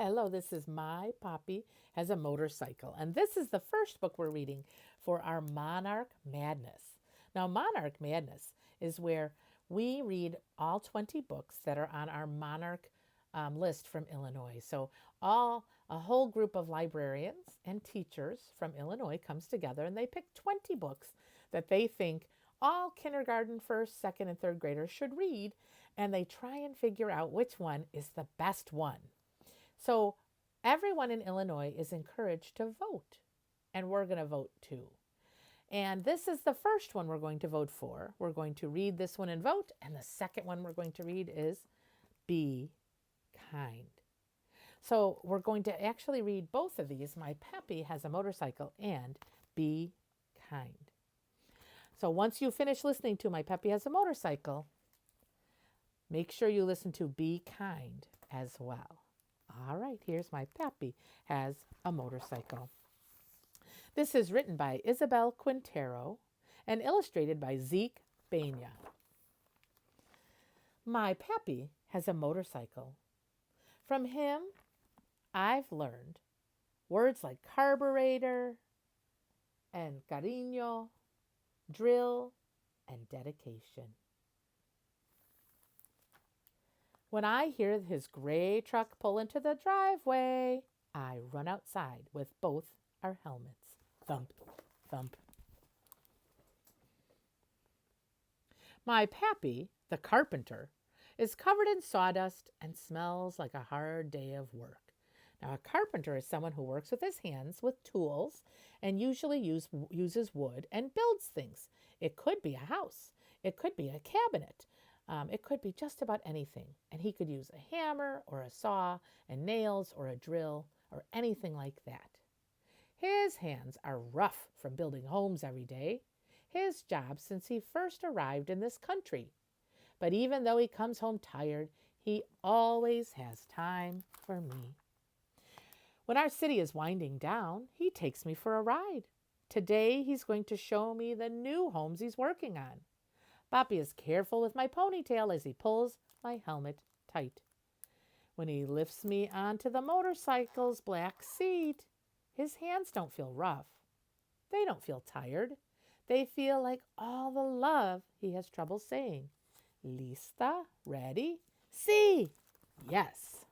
Hello, this is My Papi Has a Motorcycle, and this is the first book we're reading for our Monarch Madness. Now, Monarch Madness is where we read all 20 books that are on our Monarch list from Illinois. So, a whole group of librarians and teachers from Illinois comes together and they pick 20 books that they think all kindergarten, first, second, and third graders should read, and they try and figure out which one is the best one. So everyone in Illinois is encouraged to vote, and we're going to vote too. And this is the first one we're going to vote for. We're going to read this one and vote, and the second one we're going to read is Be Kind. So we're going to actually read both of these. My Papi Has a Motorcycle and Be Kind. So once you finish listening to My Papi Has a Motorcycle, make sure you listen to Be Kind as well. All right, here's My Papi Has a Motorcycle. This is written by Isabel Quintero and illustrated by Zeke Banya. My Papi has a motorcycle. From him, I've learned words like carburetor and cariño, drill, and dedication. When I hear his gray truck pull into the driveway, I run outside with both our helmets. Thump, thump. My Papi, the carpenter, is covered in sawdust and smells like a hard day of work. Now, a carpenter is someone who works with his hands with tools and usually uses wood and builds things. It could be a house. It could be a cabinet. It could be just about anything. And he could use a hammer or a saw and nails or a drill or anything like that. His hands are rough from building homes every day, his job since he first arrived in this country. But even though he comes home tired, he always has time for me. When our city is winding down, he takes me for a ride. Today, he's going to show me the new homes he's working on. Papi is careful with my ponytail as he pulls my helmet tight. When he lifts me onto the motorcycle's black seat, his hands don't feel rough. They don't feel tired. They feel like all the love he has trouble saying. Lista? Ready? Si! Yes.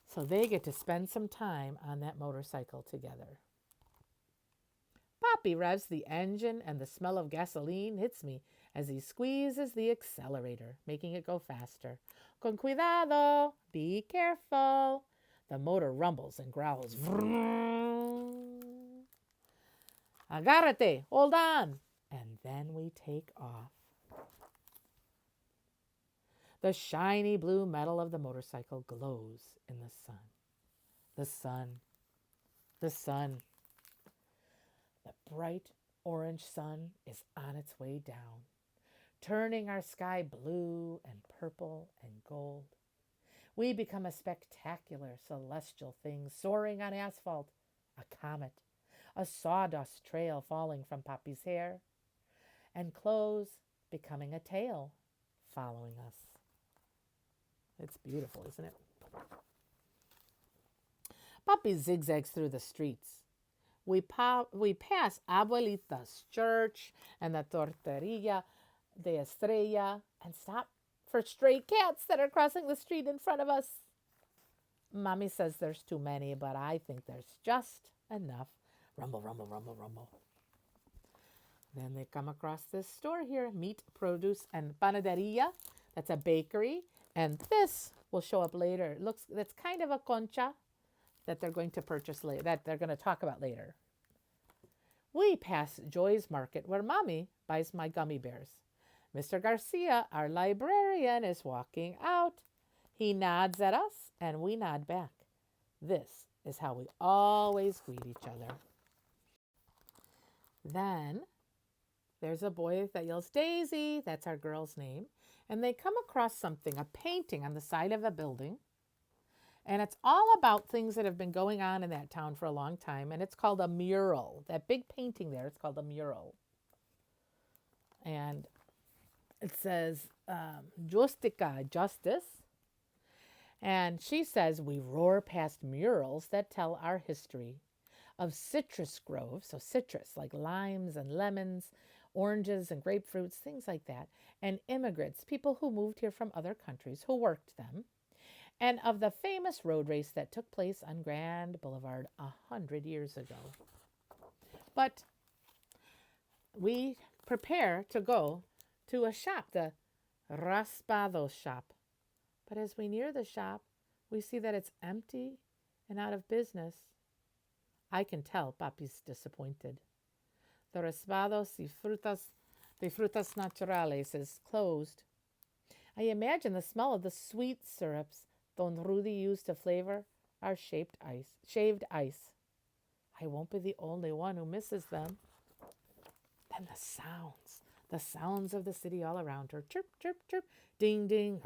So they get to spend some time on that motorcycle together. Papi revs the engine and the smell of gasoline hits me as he squeezes the accelerator, making it go faster. Con cuidado! Be careful! The motor rumbles and growls. Vroom. Agárrate! Hold on! And then we take off. The shiny blue metal of the motorcycle glows in the sun. The sun. The sun. The bright orange sun is on its way down, turning our sky blue and purple and gold. We become a spectacular celestial thing soaring on asphalt, a comet, a sawdust trail falling from Papi's hair, and clothes becoming a tail following us. It's beautiful, isn't it? Papi zigzags through the streets. We pass Abuelita's church and the Torteria de Estrella and stop for stray cats that are crossing the street in front of us. Mommy says there's too many, but I think there's just enough. Rumble, rumble, rumble, rumble. Then they come across this store here, Meat, Produce, and Panaderia. That's a bakery. And this will show up later. That's kind of a concha that they're going to purchase later, that they're going to talk about later. We pass Joy's Market where Mommy buys my gummy bears. Mr. Garcia, our librarian, is walking out. He nods at us and we nod back. This is how we always greet each other. Then there's a boy that yells, Daisy, that's our girl's name. And they come across something, a painting on the side of a building. And it's all about things that have been going on in that town for a long time. And it's called a mural. That big painting there, it's called a mural. And it says, Justica, justice. And she says we roar past murals that tell our history of citrus groves, so citrus like limes and lemons, oranges and grapefruits, things like that, and immigrants, people who moved here from other countries who worked them, and of the famous road race that took place on Grand Boulevard 100 years ago. But we prepare to go to a shop, the Raspados shop. But as we near the shop, we see that it's empty and out of business. I can tell Papi's disappointed. The Raspados de Frutas Naturales is closed. I imagine the smell of the sweet syrups Don Rudy used to flavor our shaved ice. I won't be the only one who misses them. Then the sounds of the city all around her. Chirp, chirp, chirp, ding, ding.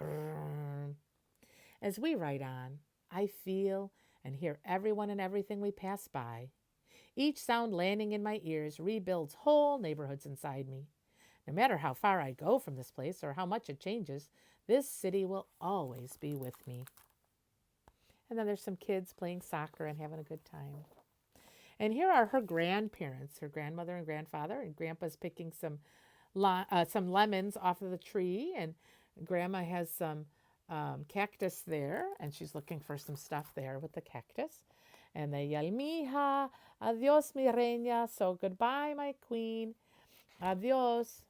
As we ride on, I feel and hear everyone and everything we pass by. Each sound landing in my ears rebuilds whole neighborhoods inside me. No matter how far I go from this place or how much it changes, this city will always be with me. And then there's some kids playing soccer and having a good time. And here are her grandparents, her grandmother and grandfather, and Grandpa's picking some lemons off of the tree, and Grandma has some cactus there, and she's looking for some stuff there with the cactus. And they yell, "Mija, adios, mi reina," so goodbye, my queen, adios.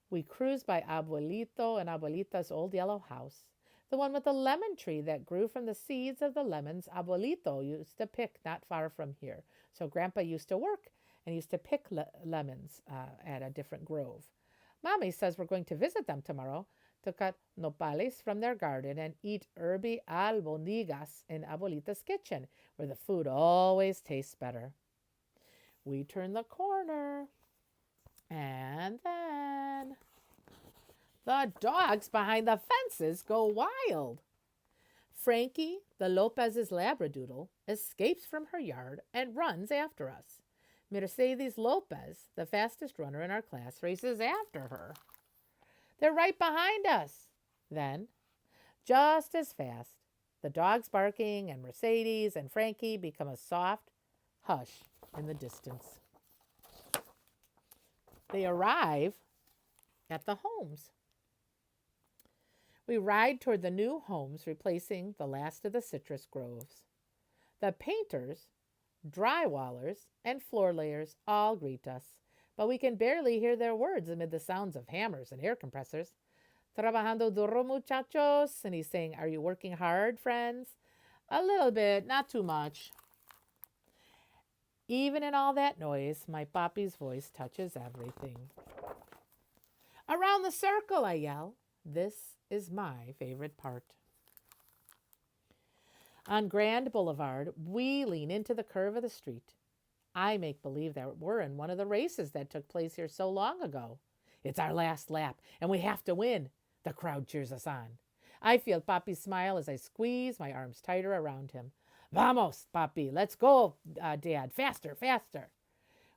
We cruise by Abuelito and Abuelita's old yellow house, the one with the lemon tree that grew from the seeds of the lemons Abuelito used to pick not far from here. So Grandpa used to work and used to pick lemons at a different grove. Mommy says we're going to visit them tomorrow to cut nopales from their garden and eat herby albondigas in Abuelita's kitchen, where the food always tastes better. We turn the corner, and then the dogs behind the fences go wild. Frankie, the Lopez's Labradoodle, escapes from her yard and runs after us. Mercedes Lopez, the fastest runner in our class, races after her. They're right behind us. Then, just as fast, the dogs barking and Mercedes and Frankie become a soft hush in the distance. They arrive at the homes. We ride toward the new homes, replacing the last of the citrus groves. The painters, drywallers, and floor layers all greet us, but we can barely hear their words amid the sounds of hammers and air compressors. Trabajando duro, muchachos. And he's saying, are you working hard, friends? A little bit, not too much. Even in all that noise, my papi's voice touches everything. Around the circle, I yell. This is my favorite part. On Grand Boulevard, we lean into the curve of the street. I make believe that we're in one of the races that took place here so long ago. It's our last lap, and we have to win. The crowd cheers us on. I feel Papi's smile as I squeeze my arms tighter around him. Vamos, Papi, let's go, Dad, faster, faster.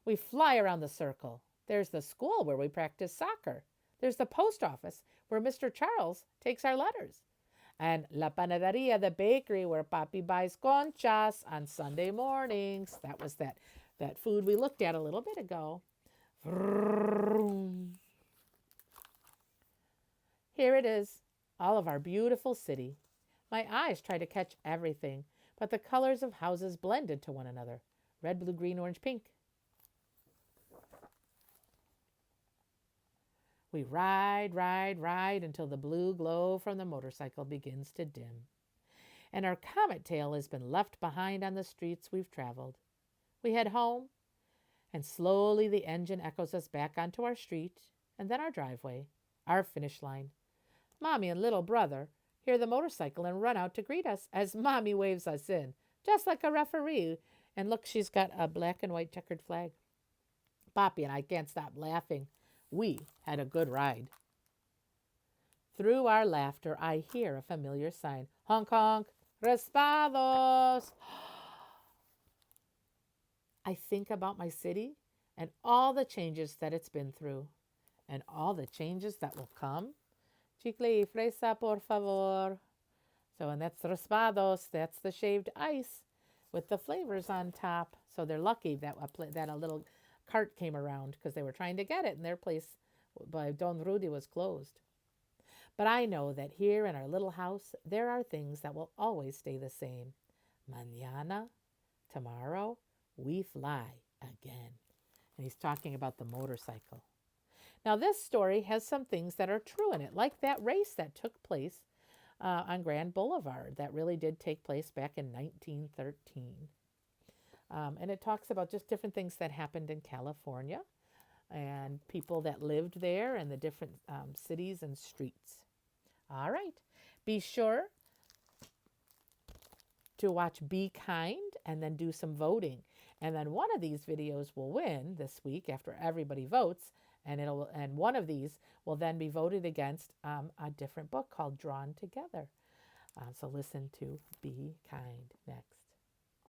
We fly around the circle. There's the school where we practice soccer. There's the post office where Mr. Charles takes our letters. And La Panaderia, the bakery where Papi buys conchas on Sunday mornings. That was that food we looked at a little bit ago. Here it is, all of our beautiful city. My eyes try to catch everything, but the colors of houses blend into one another. Red, blue, green, orange, pink. We ride until the blue glow from the motorcycle begins to dim. And our comet tail has been left behind on the streets we've traveled. We head home, and slowly the engine echoes us back onto our street, and then our driveway, our finish line. Mommy and little brother hear the motorcycle and run out to greet us as Mommy waves us in, just like a referee. And look, she's got a black and white checkered flag. Papi and I can't stop laughing. We had a good ride. Through our laughter, I hear a familiar sign. Honk, honk, Raspados. I think about my city and all the changes that it's been through and all the changes that will come. Chicle y fresa, por favor. So, and that's raspados, that's the shaved ice with the flavors on top. So they're lucky that a little cart came around because they were trying to get it, and their place by Don Rudy was closed. But I know that here in our little house, there are things that will always stay the same. Mañana, tomorrow, we fly again. And he's talking about the motorcycle. Now, this story has some things that are true in it, like that race that took place on Grand Boulevard that really did take place back in 1913. And it talks about just different things that happened in California and people that lived there and the different cities and streets. All right. Be sure to watch Be Kind and then do some voting. And then one of these videos will win this week after everybody votes. And one of these will then be voted against a different book called Drawn Together. So listen to Be Kind next.